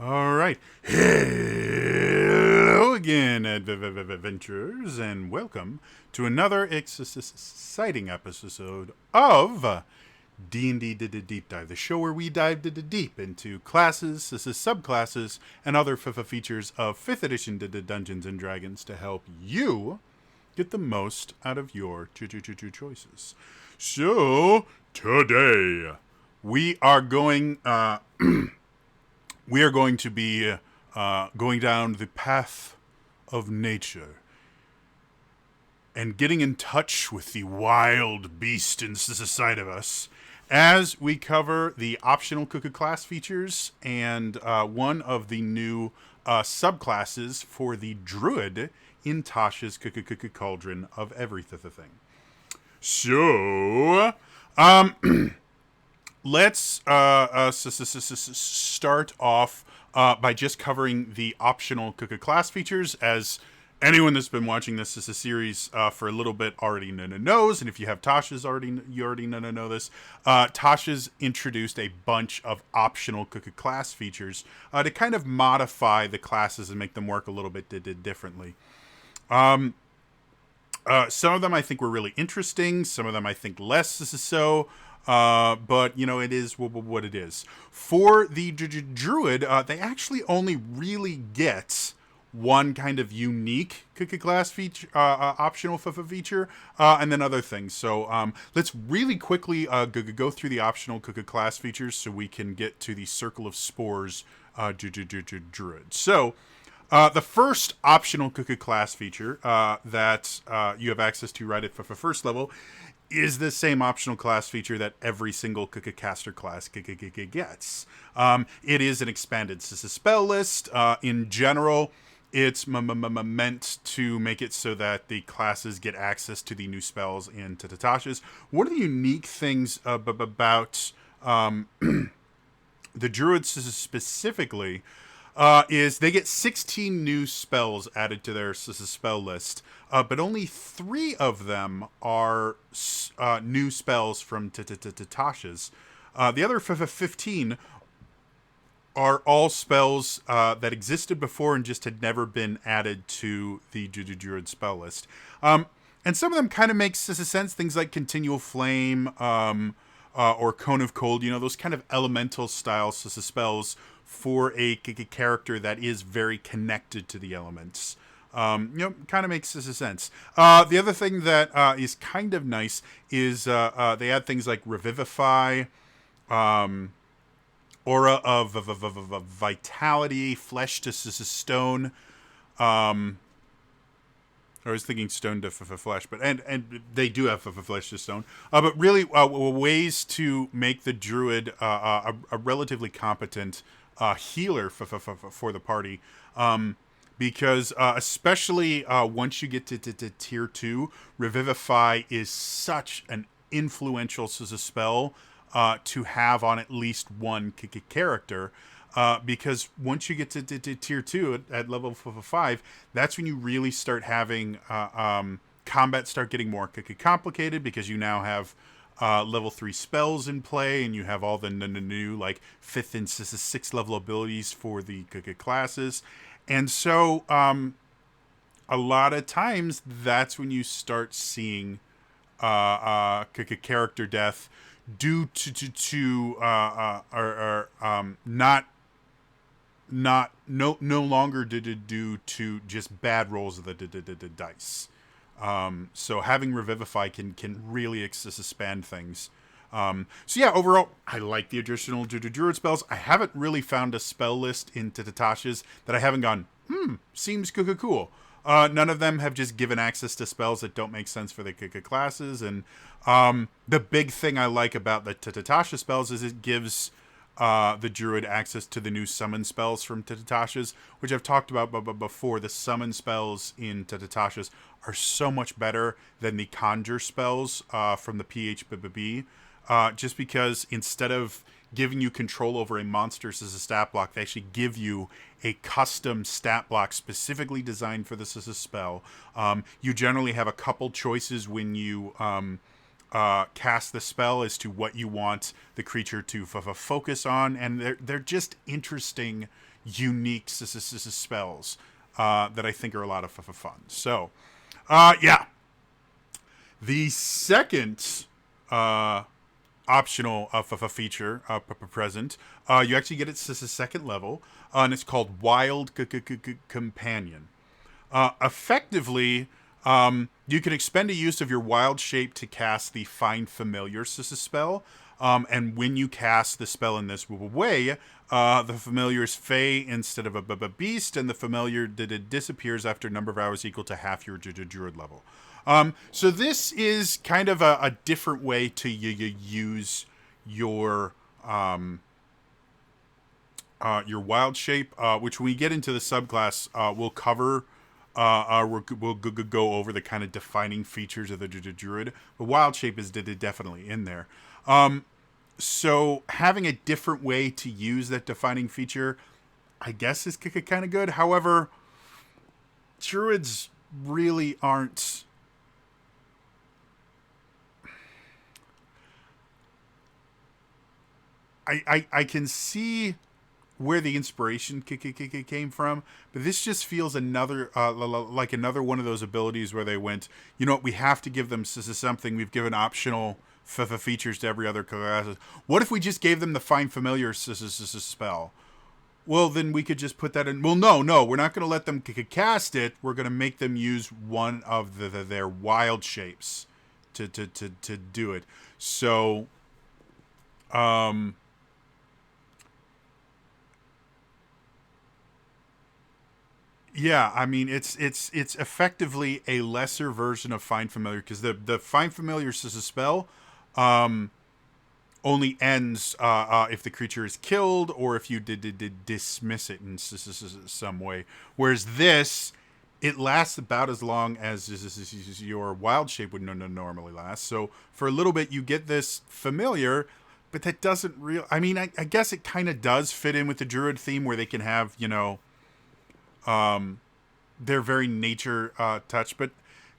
All right. Hello again, adventurers, and welcome to another exciting episode of D&D Deep Dive, the show where we dive deep into classes, subclasses, and other features of 5th edition Dungeons & Dragons to help you get the most out of your choices. So, today, we are going we are going to be going down the path of nature and getting in touch with the wild beast inside of us as we cover the optional Cuckoo class features and one of the new subclasses for the druid in Tasha's Cauldron of Everything. So, let's start off by just covering the optional Cuckoo class features. As anyone that's been watching this as a series for a little bit already knows, and if you have Tasha's you already know this. Tasha's introduced a bunch of optional Cuckoo class features to kind of modify the classes and make them work a little bit differently. Some of them I think were really interesting. Some of them I think less so. But, you know, it is what it is. For the druid, they actually only really get one kind of unique Cuckoo class feature, optional feature, and then other things. So let's really quickly go through the optional Cuckoo class features so we can get to the Circle of Spores druid. So the first optional Cuckoo class feature that you have access to right at first level is the same optional class feature that every single Cuckoo caster class gets. It is an expanded spell list. In general, it's meant to make it so that the classes get access to the new spells in Tatasha's. One of the unique things about the druids specifically is they get 16 new spells added to their spell list, but only 3 of them are new spells from Tasha's. The other 15 are all spells that existed before and just had never been added to the Druid spell list. And some of them kind of make sense, things like Continual Flame or Cone of Cold, you know, those kind of elemental style spells for a character that is very connected to the elements. You know, kind of makes sense. The other thing that is kind of nice is they add things like Revivify, Aura of Vitality, Flesh to Stone. I was thinking stone to flesh, but and they do have flesh to stone. But really, ways to make the druid a relatively competent healer for the party. Because especially once you get to tier 2, Revivify is such an influential spell to have on at least one character. Because once you get to tier 2 at level 5, that's when you really start having combat start getting more complicated, because you now have level 3 spells in play, and you have all the new like 5th and 6th level abilities for the classes. And so a lot of times that's when you start seeing character death due to no longer due to just bad rolls of the dice. So having Revivify can really expand things. So yeah, overall, I like the additional druid spells. I haven't really found a spell list in Tatasha's that I haven't gone, seems cool. None of them have just given access to spells that don't make sense for the classes. And the big thing I like about the Tatasha spells is it gives the druid access to the new summon spells from Tatasha's, which I've talked about before. The summon spells in Tatasha's are so much better than the conjure spells from the PHBB, just because instead of giving you control over a monster as a stat block, they actually give you a custom stat block specifically designed for this as a spell. You generally have a couple choices when you cast the spell as to what you want the creature to focus on, and they're just interesting unique spells that I think are a lot of fun. So, yeah. The second optional feature present, you actually get it as a second level, and it's called Wild Companion. Effectively, you can expend a use of your wild shape to cast the Find Familiar spell. And when you cast the spell in this way, the familiar is Fey instead of a beast, and the familiar disappears after a number of hours equal to half your druid level. So this is kind of a different way to use your wild shape, which when we get into the subclass, we'll cover. We'll go over the kind of defining features of the druid. The wild shape is definitely in there. So having a different way to use that defining feature, I guess, is kind of good. However, druids really aren't. I can see where the inspiration came from, but this just feels another like another one of those abilities where they went, you know what, we have to give them something. We've given optional features to every other class. What if we just gave them the Find Familiar spell? Well, then we could just put that in. Well, no, we're not going to let them cast it. We're going to make them use one of their wild shapes to do it. So, yeah, I mean it's effectively a lesser version of Find Familiar, because the Find Familiar spell only ends if the creature is killed or if you did dismiss it in some way. Whereas this, it lasts about as long as your wild shape would normally last. So for a little bit you get this familiar, but that doesn't real. I mean, I guess it kind of does fit in with the druid theme where they can have, you know, their very nature touch, but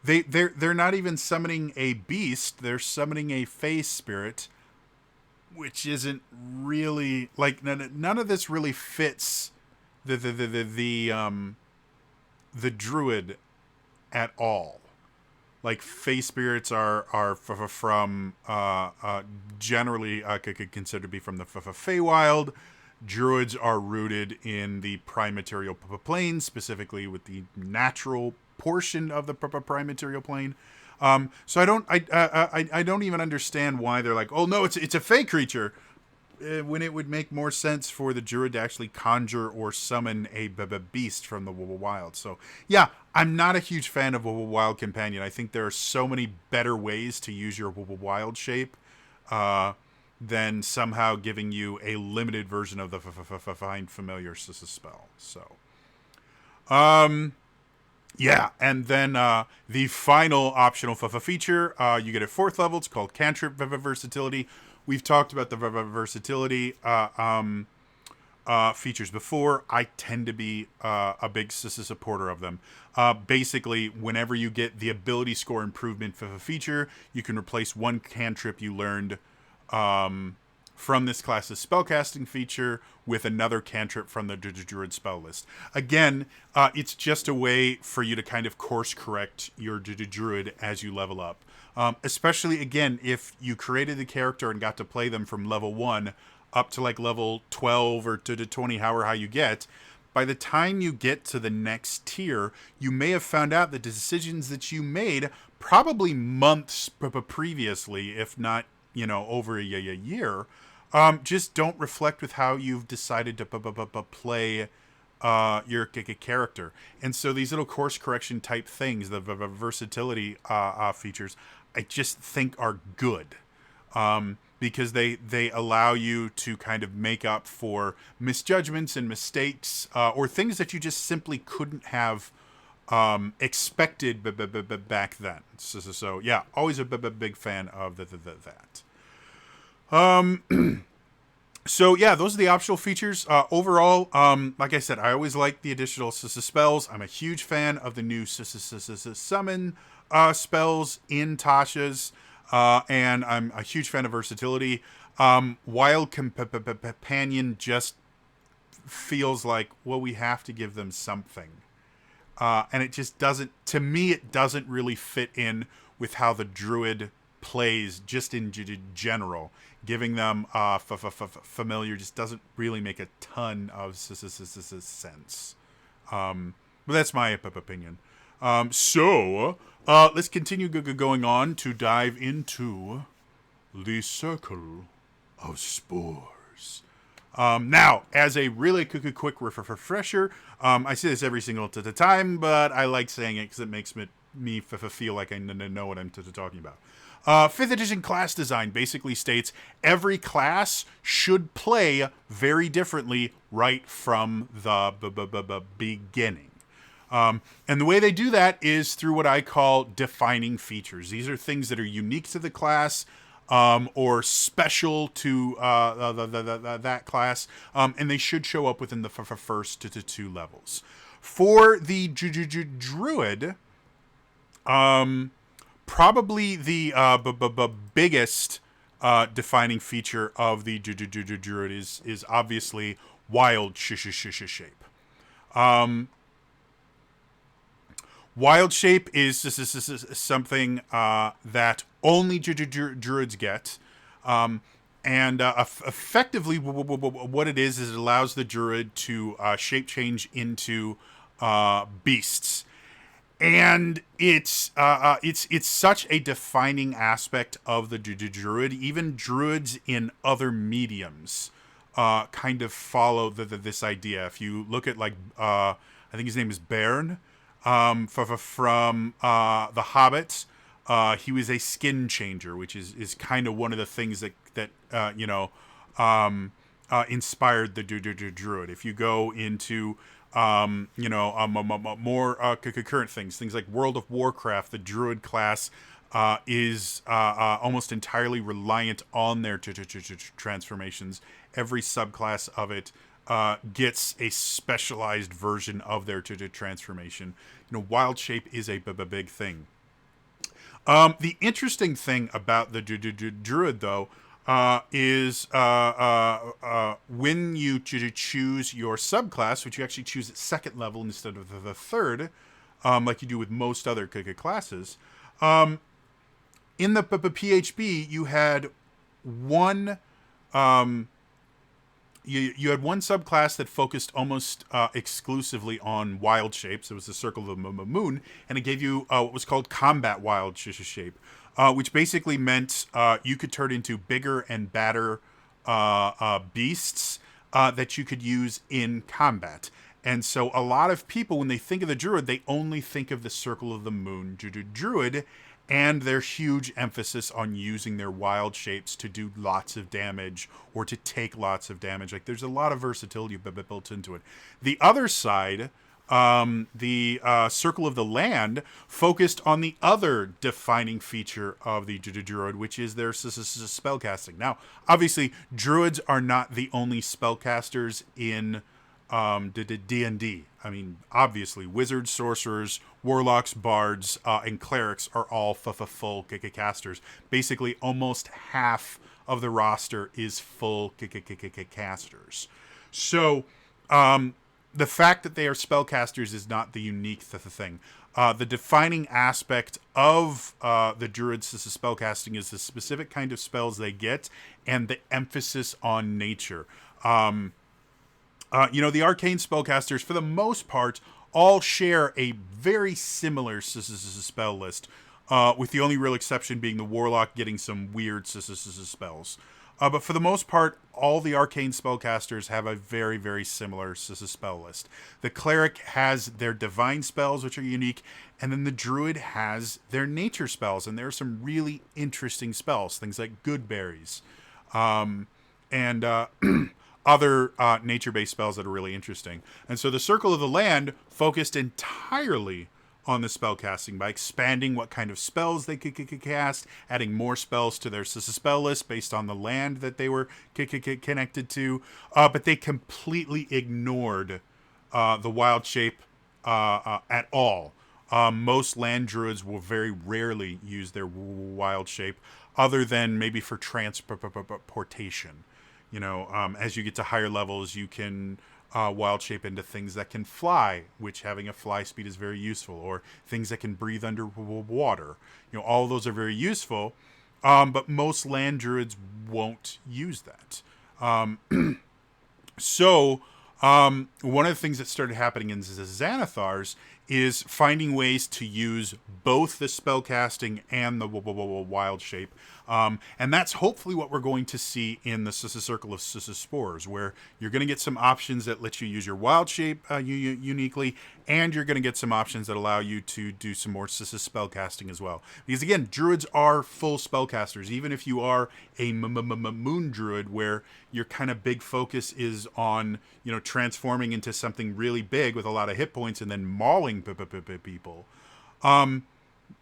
they're not even summoning a beast. They're summoning a Fey spirit, which isn't really like none of this really fits the druid at all. Like Fey spirits are from generally considered to be from the Feywild. Druids are rooted in the prime material plane, specifically with the natural portion of the prime material plane. So I don't even understand why they're like, oh no, it's a Fey creature, when it would make more sense for the druid to actually conjure or summon a beast from the wild. So yeah, I'm not a huge fan of Wild Companion. I think there are so many better ways to use your wild shape than somehow giving you a limited version of the Find Familiar spell. So, yeah, and then the final optional feature, you get at 4th level. It's called Cantrip Versatility. We've talked about the versatility features before. I tend to be a big supporter of them. Basically, whenever you get the ability score improvement feature, you can replace one cantrip you learned from this class's spellcasting feature with another cantrip from the druid spell list. Again, it's just a way for you to kind of course correct your druid as you level up. Especially, again, if you created the character and got to play them from level 1 up to like level 12 or to 20, however high you get, by the time you get to the next tier, you may have found out the decisions that you made probably months previously, if not, you know, over a year, just don't reflect with how you've decided to play your character. And so these little course correction type things, the versatility features, I just think are good. Because they allow you to kind of make up for misjudgments and mistakes, or things that you just simply couldn't have expected back then. So yeah, always a big fan of that. So yeah, those are the optional features. Overall, like I said, I always like the additional spells. I'm a huge fan of the new summon spells in Tasha's, and I'm a huge fan of versatility. Wild Companion just feels like, well, we have to give them something. And it just doesn't, to me, it doesn't really fit in with how the druid plays just in general. Giving them familiar just doesn't really make a ton of sense. But that's my opinion. So let's continue going on to dive into the circle of spores. Now, as a really quick refresher, I say this every single time, but I like saying it because it makes me feel like I know what I'm talking about. 5th edition class design basically states every class should play very differently right from the beginning. And the way they do that is through what I call defining features. These are things that are unique to the class, or special to that class, and they should show up within the first to 2 levels. For the druid, probably the biggest defining feature of the druid is obviously wild shape. Wild shape is something that only druids get. And effectively, what it is it allows the druid to shape change into beasts. And it's such a defining aspect of the druid. Even druids in other mediums kind of follow this idea. If you look at, like, I think his name is Bern, from The Hobbit, he was a skin changer, which is kind of one of the things that inspired the druid. If you go into more current things like World of Warcraft, the druid class is almost entirely reliant on their transformations. Every subclass of it gets a specialized version of their transformation. Wild shape is a big thing. The interesting thing about the druid, though, is when you choose your subclass, which you actually choose at 2nd level instead of the 3rd, like you do with most other classes. In the PHB, you had one. You had one subclass that focused almost exclusively on wild shapes. It was the Circle of the Moon, and it gave you what was called Combat Wild Shape, which basically meant you could turn into bigger and badder beasts that you could use in combat. And so a lot of people, when they think of the druid, they only think of the Circle of the Moon druid, and their huge emphasis on using their wild shapes to do lots of damage or to take lots of damage. Like, there's a lot of versatility built into it. The other side, the Circle of the Land, focused on the other defining feature of the druid, which is their spellcasting. Now, obviously, druids are not the only spellcasters in D&D. I mean, obviously, wizards, sorcerers, warlocks, bards, and clerics are all full casters. Basically, almost half of the roster is full casters. So, the fact that they are spellcasters is not the unique thing. The defining aspect of the druids' spellcasting is the specific kind of spells they get and the emphasis on nature. The arcane spellcasters, for the most part, all share a very similar spell list, with the only real exception being the warlock getting some weird spells. But for the most part, all the arcane spellcasters have a very, very similar spell list. The cleric has their divine spells, which are unique, and then the druid has their nature spells, and there are some really interesting spells, things like good berries, and other nature-based spells that are really interesting. And so the Circle of the Land focused entirely on the spell casting by expanding what kind of spells they could cast, adding more spells to their spell list based on the land that they were connected to, but they completely ignored the wild shape at all. Most land druids will very rarely use their wild shape, other than maybe for transportation. As you get to higher levels, you can wild shape into things that can fly, which having a fly speed is very useful, or things that can breathe underwater. All of those are very useful, but most land druids won't use that. So, one of the things that started happening in Xanathars is finding ways to use both the spellcasting and the wild shape. And that's hopefully what we're going to see in the Circle of Spores, where you're going to get some options that let you use your wild shape uniquely, and you're going to get some options that allow you to do some more spellcasting as well. Because again, druids are full spellcasters, even if you are a moon druid, where your kind of big focus is on transforming into something really big with a lot of hit points and then mauling people.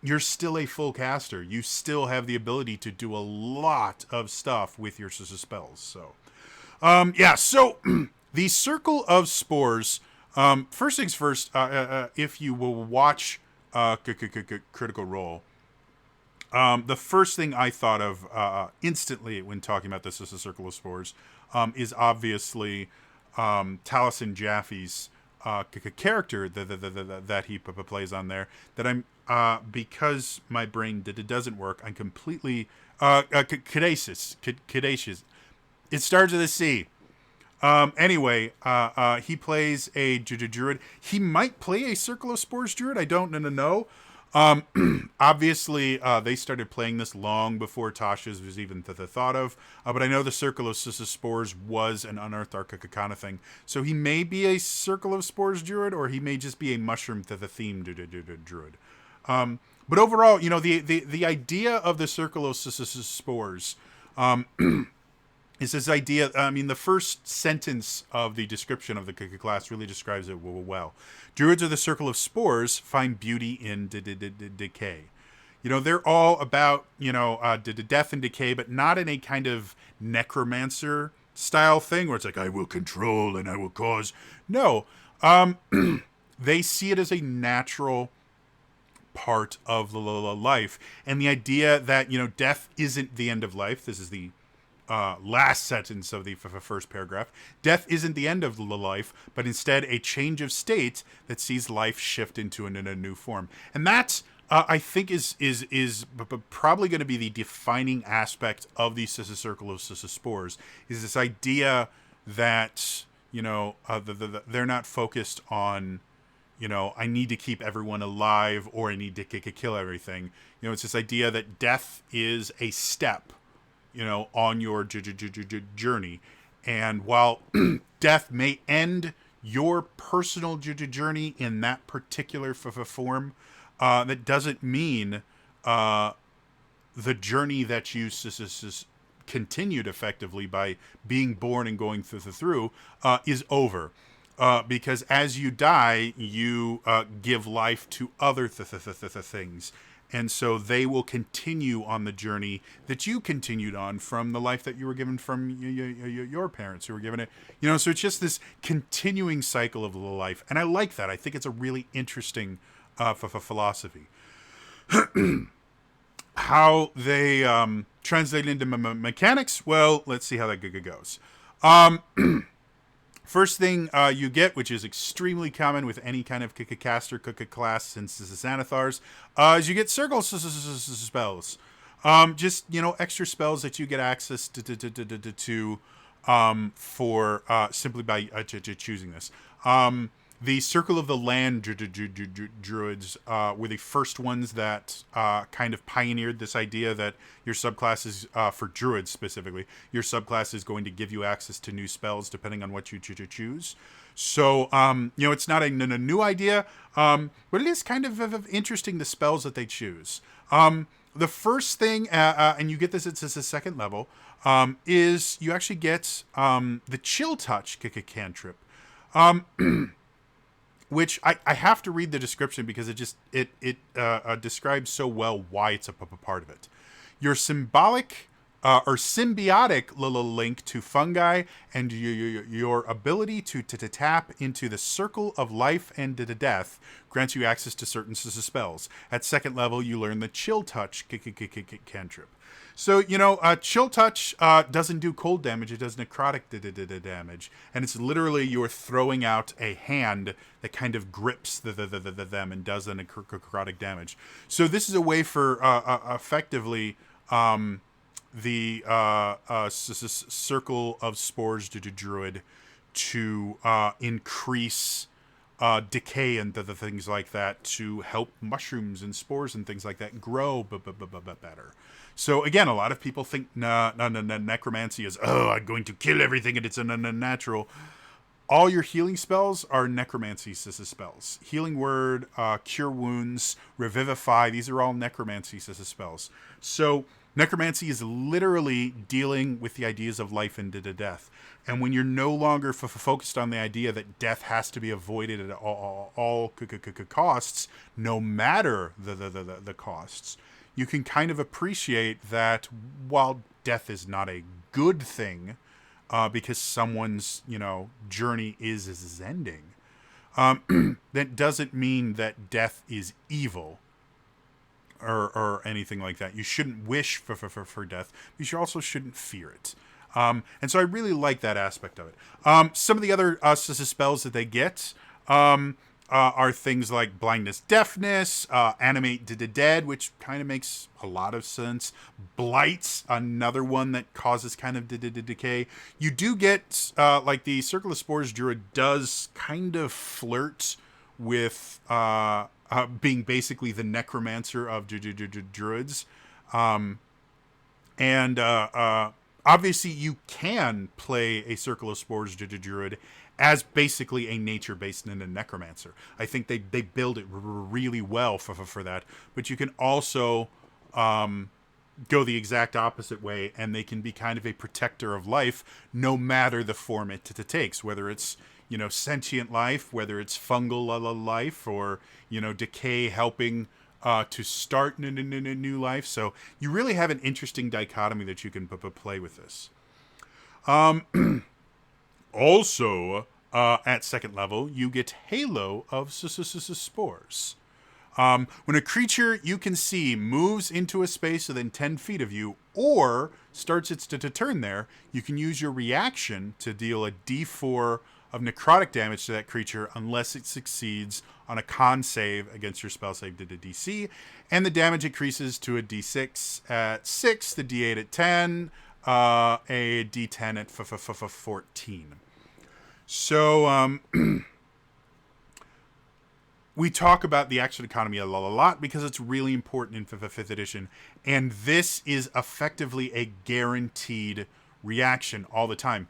You're still a full caster. You still have the ability to do a lot of stuff with your spells. So, So the Circle of Spores. First things first. If you will watch Critical Role, the first thing I thought of instantly when talking about this as a Circle of Spores is obviously Taliesin Jaffe's character that he plays on there. That I'm because my brain doesn't work. I'm completely Caduceus. It starts with a C. Anyway, he plays a druid. He might play a Circle of Spores druid. I don't know. Obviously, they started playing this long before Tasha's was even thought of. But I know the Circle of Spores was an Unearthed Arcana thing. So he may be a Circle of Spores druid, or he may just be a mushroom theme druid. But overall, the idea of the Circle of Spores is this idea. I mean, the first sentence of the description of the class really describes it well. Druids of the Circle of Spores find beauty in decay. They're all about, death and decay, but not in a kind of necromancer style thing where it's like, I will control and I will cause. No. They see it as a natural part of the life. And the idea that, death isn't the end of life. This is the last sentence of the first paragraph. Death isn't the end of the life, but instead a change of state that sees life shift into a new form. And that, I think, is probably going to be the defining aspect of the Circle of Spores, is this idea that, they're not focused on, I need to keep everyone alive or I need to kill everything. It's this idea that death is a step on your journey. And while death may end your personal journey in that particular form, that doesn't mean the journey that you continued effectively by being born and going through is over. Because as you die, you give life to other things. And so they will continue on the journey that you continued on from the life that you were given from your parents who were given it. So it's just this continuing cycle of life. And I like that. I think it's a really interesting philosophy. How they translate into mechanics, well, let's see how that goes. First thing you get, which is extremely common with any kind of caster class since this is Xanathars, is you get circle spells. Just, extra spells that you get access to for simply by choosing this. The Circle of the Land druids were the first ones that kind of pioneered this idea that your subclass is, for druids specifically, your subclass is going to give you access to new spells depending on what you choose. So, it's not a new idea, but it is kind of interesting, the spells that they choose. The first thing, and you get this, it's a second level, is you actually get the Chill Touch cantrip. Which I have to read the description because it describes so well why it's a part of it. Your symbiotic link to fungi and your ability to tap into the circle of life and death grants you access to certain spells. At second level, you learn the Chill Touch cantrip. So, Chill Touch doesn't do cold damage. It does necrotic damage. And it's literally you're throwing out a hand that kind of grips them and does the necrotic damage. So this is a way for effectively the Circle of Spores Druid to increase decay and the things like that to help mushrooms and spores and things like that grow better. So again, a lot of people think necromancy is, I'm going to kill everything and it's unnatural. All your healing spells are necromancy spells. Healing Word, Cure Wounds, Revivify, these are all necromancy spells. So necromancy is literally dealing with the ideas of life and death. And when you're no longer focused on the idea that death has to be avoided at all costs, no matter the costs, you can kind of appreciate that while death is not a good thing, because someone's journey is ending, that doesn't mean that death is evil or anything like that. You shouldn't wish for death. You also shouldn't fear it. And so I really like that aspect of it. Some of the other spells that they get are things like Blindness, Deafness, Animate the Dead, which kind of makes a lot of sense. Blight's another one that causes kind of decay. You do get, like the Circle of Spores Druid does kind of flirt with being basically the necromancer of druids. And obviously you can play a Circle of Spores druid as basically a nature-based necromancer. I think they build it really well for that. But you can also go the exact opposite way, and they can be kind of a protector of life, no matter the form it takes, whether it's sentient life, whether it's fungal life, or decay helping to start new life. So you really have an interesting dichotomy that you can play with this. Also, at second level, you get Halo of Spores. When a creature you can see moves into a space within 10 feet of you or starts its turn there, you can use your reaction to deal a d4 of necrotic damage to that creature unless it succeeds on a con save against your spell save DC, and the damage increases to a d6 at 6, the d8 at 10, a d10 at 14. So we talk about the action economy a lot because it's really important in 5th edition, and this is effectively a guaranteed reaction all the time.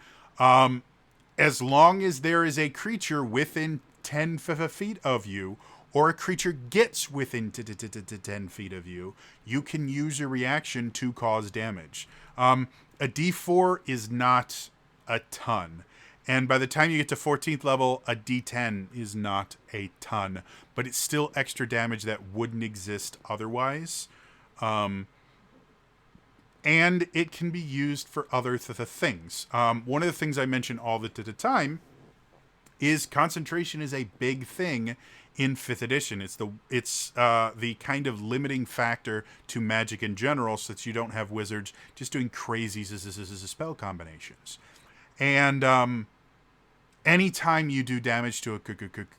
As long as there is a creature within 10 feet of you, or a creature gets within 10 feet of you, you can use your reaction to cause damage. A d4 is not a ton. And by the time you get to 14th level, a d10 is not a ton. But it's still extra damage that wouldn't exist otherwise. And it can be used for other things. One of the things I mention all the time is concentration is a big thing in 5th edition. It's the kind of limiting factor to Magic in general, so that you don't have wizards just doing crazy spell combinations. And anytime you do damage to a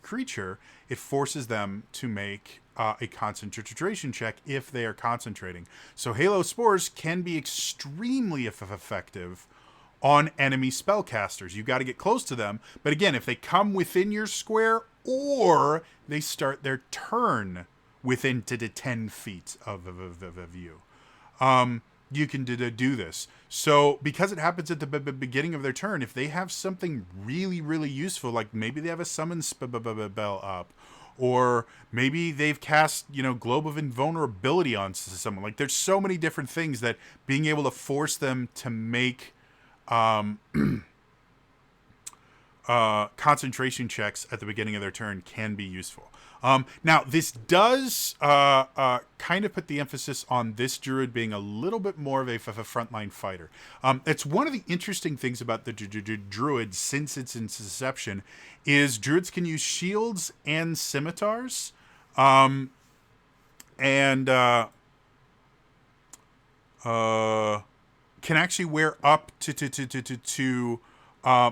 creature, it forces them to make a concentration check if they are concentrating. So Halo Spores can be extremely effective on enemy spellcasters. You got to get close to them. But again, if they come within your square or they start their turn within 10 feet of you, you can do this. So because it happens at the beginning of their turn, if they have something really, really useful, like maybe they have a summon spell up, or maybe they've cast, Globe of Invulnerability on someone. Like, there's so many different things that being able to force them to make concentration checks at the beginning of their turn can be useful. Now, this does kind of put the emphasis on this druid being a little bit more of a frontline fighter. It's one of the interesting things about the druid since its inception is druids can use shields and scimitars. And can actually wear up to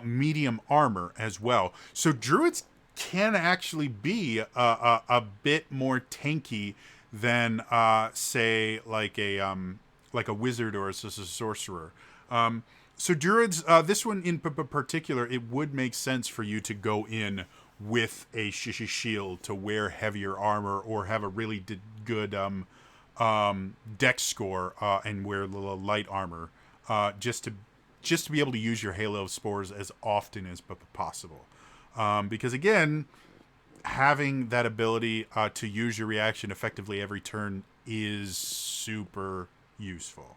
medium armor as well. So druids can actually be a bit more tanky than say like a wizard or a sorcerer. So druids, this one in particular, it would make sense for you to go in with a shield to wear heavier armor or have a really good dex score and wear a little light armor just to be able to use your Halo of Spores as often as possible. Because again, having that ability to use your reaction effectively every turn is super useful.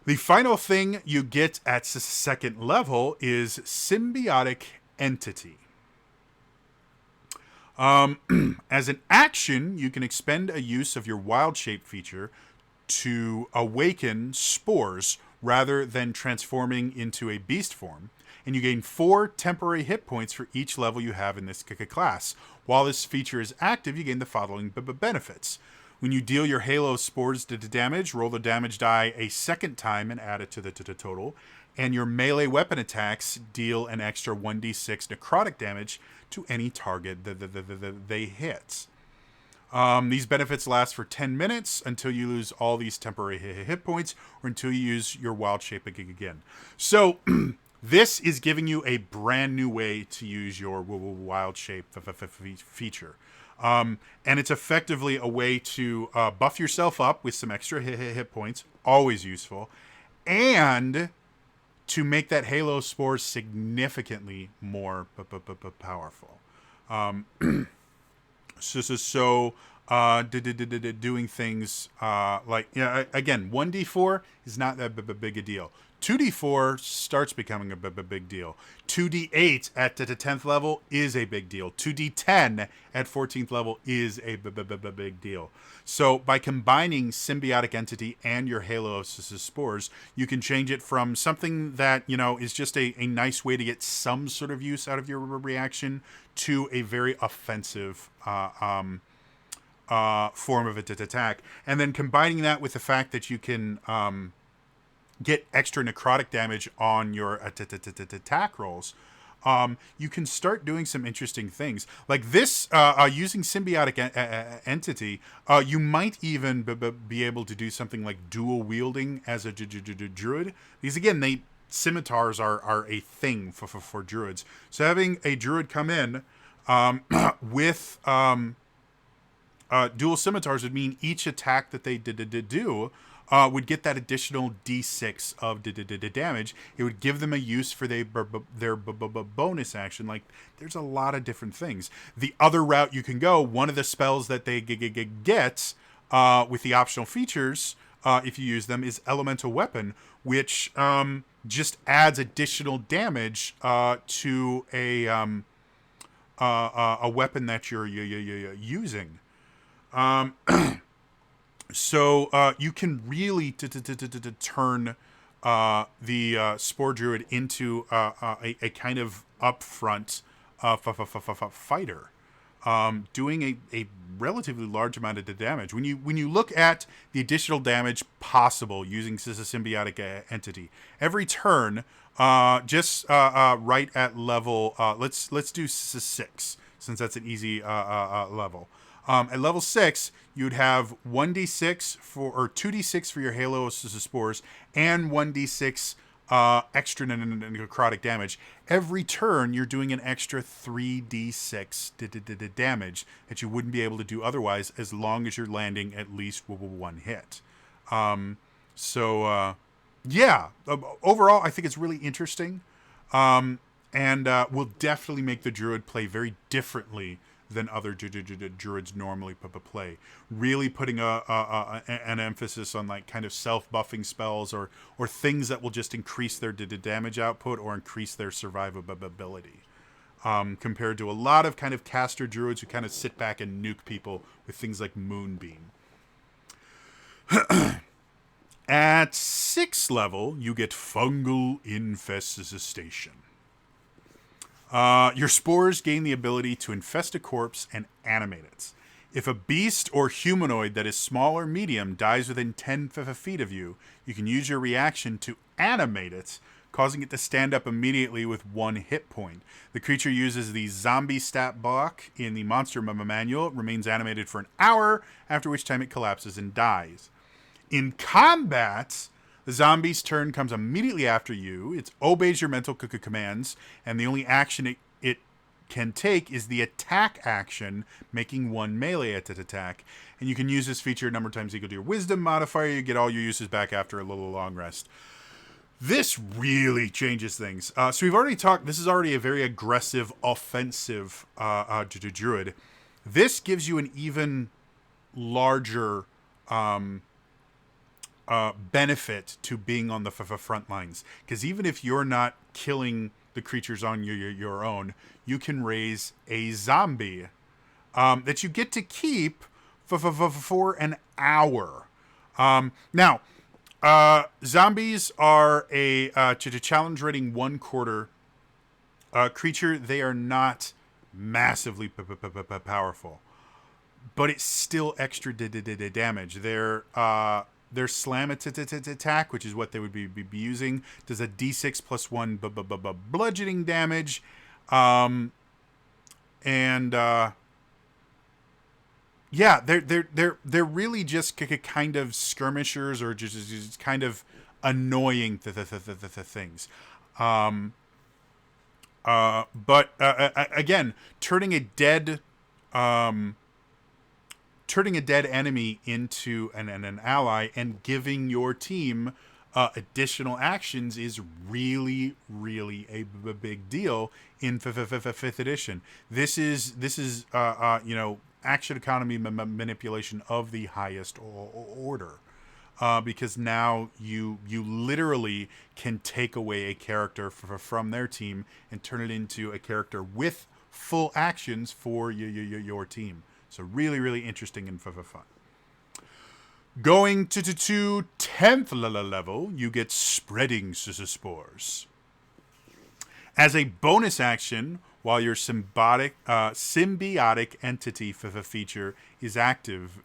The final thing you get at second level is Symbiotic Entity. As an action, you can expend a use of your Wild Shape feature to awaken spores rather than transforming into a beast form, and you gain 4 temporary hit points for each level you have in this class. While this feature is active, you gain the following benefits. When you deal your Halo Spores damage, roll the damage die a second time and add it to the total. And your melee weapon attacks deal an extra 1d6 necrotic damage to any target that they hit. These benefits last for 10 minutes until you lose all these temporary hit points or until you use your Wild Shape again. So this is giving you a brand new way to use your Wild Shape feature. And it's effectively a way to buff yourself up with some extra hit points, always useful, and to make that Halo Spore significantly more powerful. Doing things like, again, 1d4 is not that big a deal. 2d4 starts becoming a big deal. 2d8 at the 10th level is a big deal. 2d10 at 14th level is a big deal. So by combining Symbiotic Entity and your Halo of Spores, you can change it from something that, is just a nice way to get some sort of use out of your reaction to a very offensive form of attack. And then combining that with the fact that you can get extra necrotic damage on your attack rolls, you can start doing some interesting things. Like this, using Symbiotic Entity, you might even be able to do something like dual wielding as a druid. Because again, scimitars are a thing for druids. So having a druid come in with dual scimitars would mean each attack that they do would get that additional d6 of damage. It would give them a use for their bonus action. Like, there's a lot of different things. The other route you can go, one of the spells that they get with the optional features, if you use them, is Elemental Weapon, which just adds additional damage to a weapon that you're using. So you can really turn the Spore Druid into a kind of upfront fighter, doing a relatively large amount of damage. When you look at the additional damage possible using Symbiotic Entity, every turn, just right at level, let's do 6, since that's an easy level. At level 6, you'd have 1d6 or 2d6 for your Halo of Spores and 1d6 extra necrotic damage. Every turn, you're doing an extra 3d6 damage that you wouldn't be able to do otherwise, as long as you're landing at least one hit. Overall, I think it's really interesting, and will definitely make the Druid play very differently than other druids normally play. Really putting an emphasis on like kind of self-buffing spells or things that will just increase their damage output or increase their survivability. Compared to a lot of kind of caster druids who kind of sit back and nuke people with things like Moonbeam. At 6th level, you get Fungal Infestation. Your spores gain the ability to infest a corpse and animate it. If a beast or humanoid that is small or medium dies within 10 feet of you, you can use your reaction to animate it, causing it to stand up immediately with 1 hit point. The creature uses the zombie stat block in the monster manual. It remains animated for an hour, after which time it collapses and dies. In combat, the zombie's turn comes immediately after you. It obeys your mental commands, and the only action it can take is the attack action, making 1 melee attack. And you can use this feature a number of times equal to your wisdom modifier. You get all your uses back after a little long rest. This really changes things. So we've already talked. This is already a very aggressive, offensive druid. This gives you an even larger benefit to being on the front lines, because even if you're not killing the creatures on your own, you can raise a zombie that you get to keep for an hour. Now, zombies are a challenge rating 1/4 creature. They are not massively powerful, but it's still extra damage. Their slam attack, which is what they would be using, does a d6 plus 1 bludgeoning damage, yeah, they're really just kind of skirmishers, or just kind of annoying things. But again, turning a dead enemy into an ally and giving your team additional actions is really, really a big deal in 5th edition. This is action economy manipulation of the highest order, because now you literally can take away a character from their team and turn it into a character with full actions for your team. So really, really interesting and fun. Going to 10th level, you get Spreading Spores. As a bonus action, while your symbiotic entity feature is active,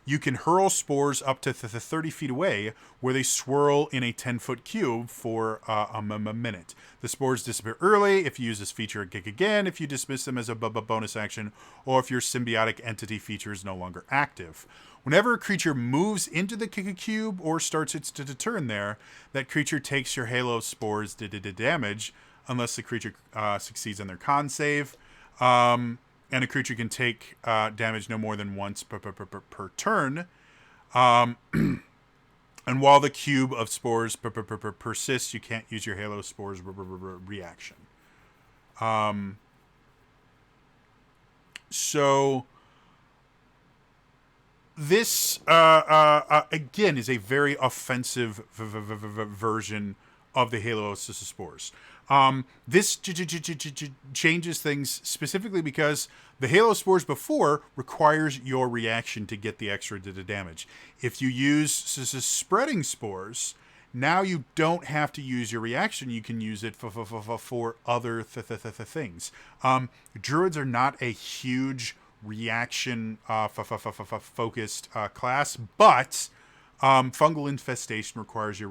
you can hurl spores up to 30 feet away, where they swirl in a 10-foot cube for a minute. The spores disappear early if you use this feature again, if you dismiss them as a bonus action, or if your symbiotic entity feature is no longer active. Whenever a creature moves into the cube or starts its turn there, that creature takes your Halo spores damage, unless the creature succeeds on their con save. And a creature can take damage no more than once per turn. And while the cube of spores persists, you can't use your Halo spores reaction. So this again is a very offensive version of the Halo spores. This changes things specifically because the Halo spores before requires your reaction to get the extra damage. If you use Spreading Spores, now you don't have to use your reaction. You can use it for other things. Druids are not a huge reaction focused class, but fungal infestation requires your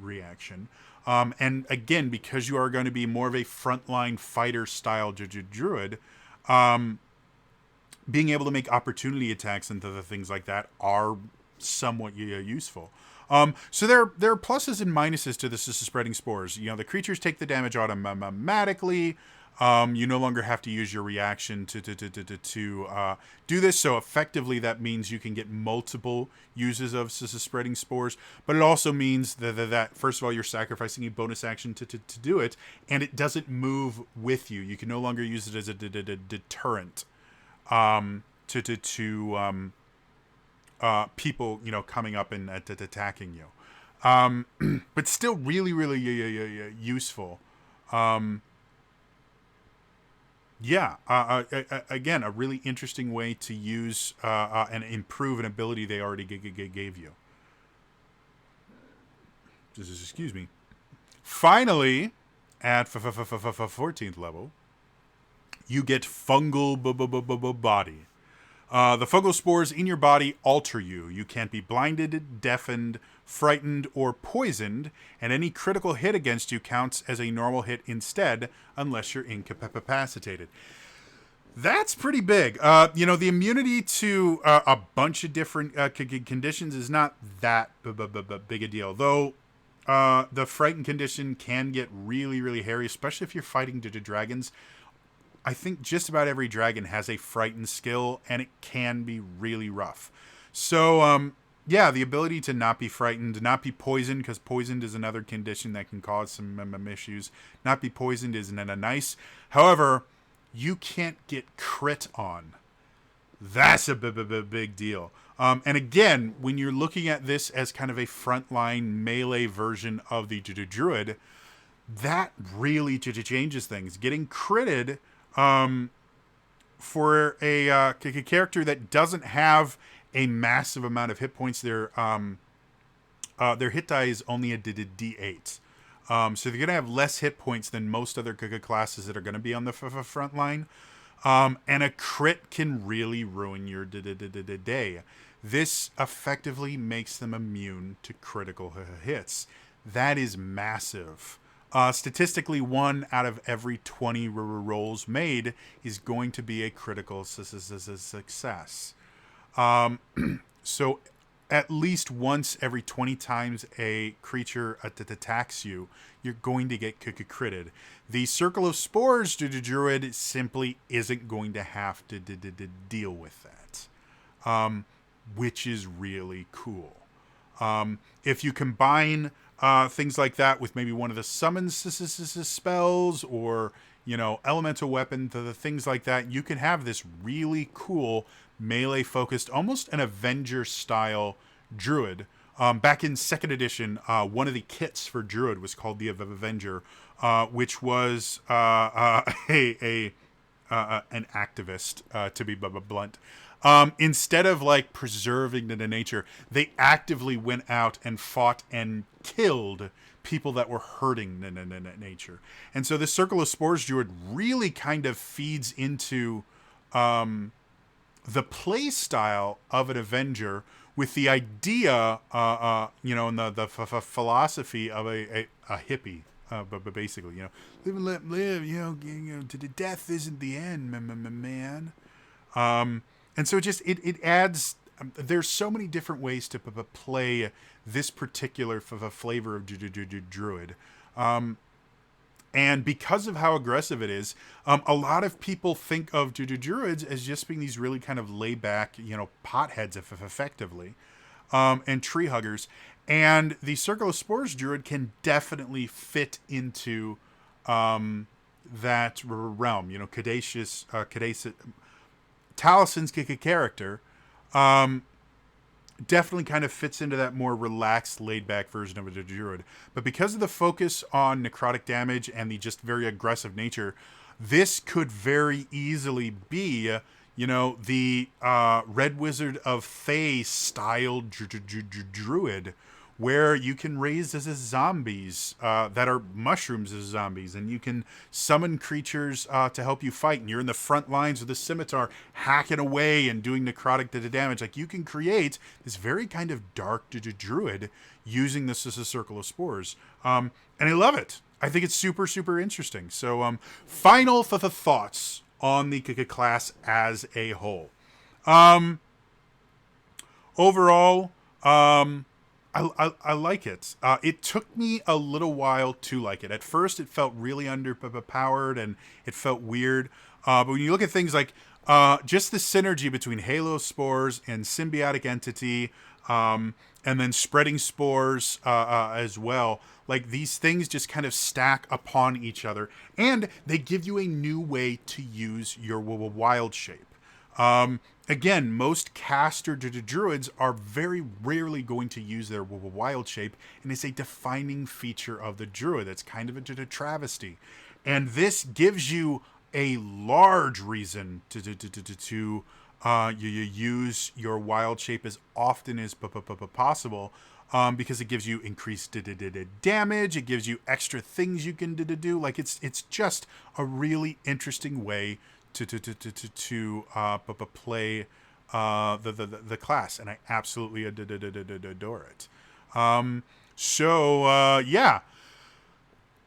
reaction. And again, because you are going to be more of a frontline fighter style druid, being able to make opportunity attacks and things like that are somewhat useful. So there are pluses and minuses to this Spreading Spores. The creatures take the damage automatically. You no longer have to use your reaction to do this. So effectively, that means you can get multiple uses of Spreading Spores. But it also means that first of all, you're sacrificing a bonus action to do it, and it doesn't move with you. You can no longer use it as a deterrent to people coming up and attacking you. But still, really, really useful. Again, a really interesting way to use and improve an ability they already gave you. Excuse me. Finally, at 14th level, you get Fungal Body. The fungal spores in your body alter you. You can't be blinded, deafened, frightened, or poisoned, and any critical hit against you counts as a normal hit instead, unless you're incapacitated. That's pretty big. The immunity to a bunch of different conditions is not that big a deal, though. The frightened condition can get really, really hairy, especially if you're fighting dragons. I think just about every dragon has a frightened skill, and it can be really rough. So, the ability to not be frightened, not be poisoned, because poisoned is another condition that can cause some issues. Not be poisoned isn't nice. However, you can't get crit on. That's a big deal. And again, when you're looking at this as kind of a frontline melee version of the Druid, that really changes things. Getting critted for a character that doesn't have a massive amount of hit points, their hit die is only a D8. So they're going to have less hit points than most other classes that are going to be on the front line. And a crit can really ruin your day. This effectively makes them immune to critical hits. That is massive. Statistically, 1 out of every 20 rolls made is going to be a critical success. So at least once every 20 times a creature attacks you, you're going to get critted. The Circle of Spores Druid simply isn't going to have to deal with that, which is really cool. If you combine things like that with maybe one of the summons spells or, elemental weapon, the things like that, you can have this really cool melee-focused, almost an Avenger-style Druid. Back in 2nd edition, one of the kits for Druid was called the Avenger, which was an activist, to be blunt. Instead of preserving the nature, they actively went out and fought and killed people that were hurting the nature. And so this Circle of Spores Druid really kind of feeds into the play style of an Avenger, with the idea, and the philosophy of a hippie, but basically, live and let live, death isn't the end, man. And so it adds. There's so many different ways to play this particular flavor of Druid. And because of how aggressive it is, a lot of people think of Druids as just being these really kind of laid back, potheads, effectively, and tree huggers. And the Circle of Spores Druid can definitely fit into that realm. Caduceus, Talison's character definitely kind of fits into that more relaxed, laid-back version of a Druid. But because of the focus on necrotic damage and the just very aggressive nature, this could very easily be, the Red Wizard of Thay style Druid, where you can raise as zombies that are mushrooms as zombies, and you can summon creatures to help you fight, and you're in the front lines with a scimitar hacking away and doing necrotic damage. You can create this very kind of dark Druid using this as a Circle of Spores, and I love it. I think it's super, super interesting. So final thoughts on the class as a whole. Overall, I like it. It took me a little while to like it. At first, it felt really underpowered and it felt weird. But when you look at things like just the synergy between Halo Spores and Symbiotic Entity, and then Spreading Spores as well, these things just kind of stack upon each other, and they give you a new way to use your wild shape. Again, most caster druids are very rarely going to use their wild shape, and it's a defining feature of the druid. That's kind of a travesty. And this gives you a large reason to you use your wild shape as often as possible, because it gives you increased damage, it gives you extra things you can do. It's just a really interesting way to play the class, and I absolutely adore it. Yeah,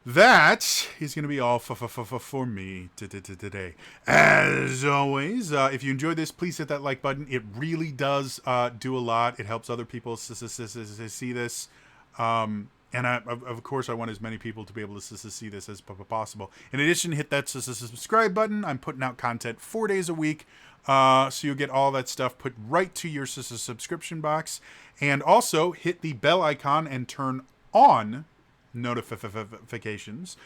that is going to be all for me today. As always, if you enjoyed this, please hit that like button. It really does do a lot. It helps other people see this. And of course, I want as many people to be able to see this as possible. In addition, hit that subscribe button. I'm putting out content 4 days a week. So you'll get all that stuff put right to your subscription box. And also hit the bell icon and turn on notifications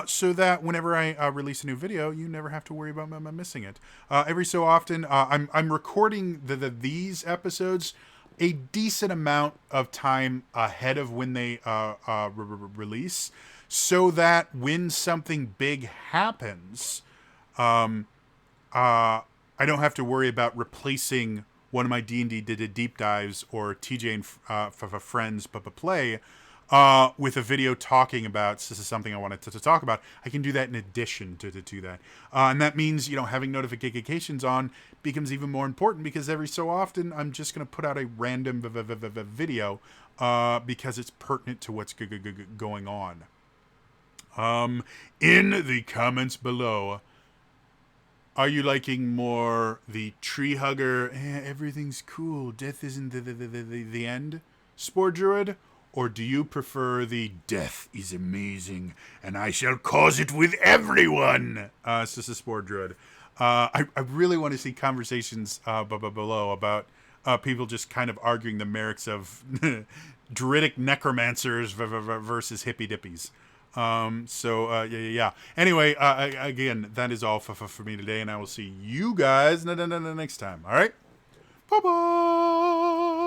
so that whenever I release a new video, you never have to worry about missing it. Every so often, I'm recording these episodes a decent amount of time ahead of when they release, so that when something big happens, I don't have to worry about replacing one of my D&D deep dives or TJ and friends play with a video talking about this is something I wanted to talk about. I can do that in addition to that. And that means, having notifications on becomes even more important, because every so often I'm just going to put out a random video because it's pertinent to what's going on. In the comments below, are you liking more the tree hugger, everything's cool, death isn't the end, Spore Druid? Or do you prefer the death is amazing and I shall cause it with everyone? Spore Druid. I really want to see conversations below about people just kind of arguing the merits of druidic necromancers versus hippy dippies. Yeah. Anyway, again, that is all for me today, and I will see you guys next time. All right? Bye-bye!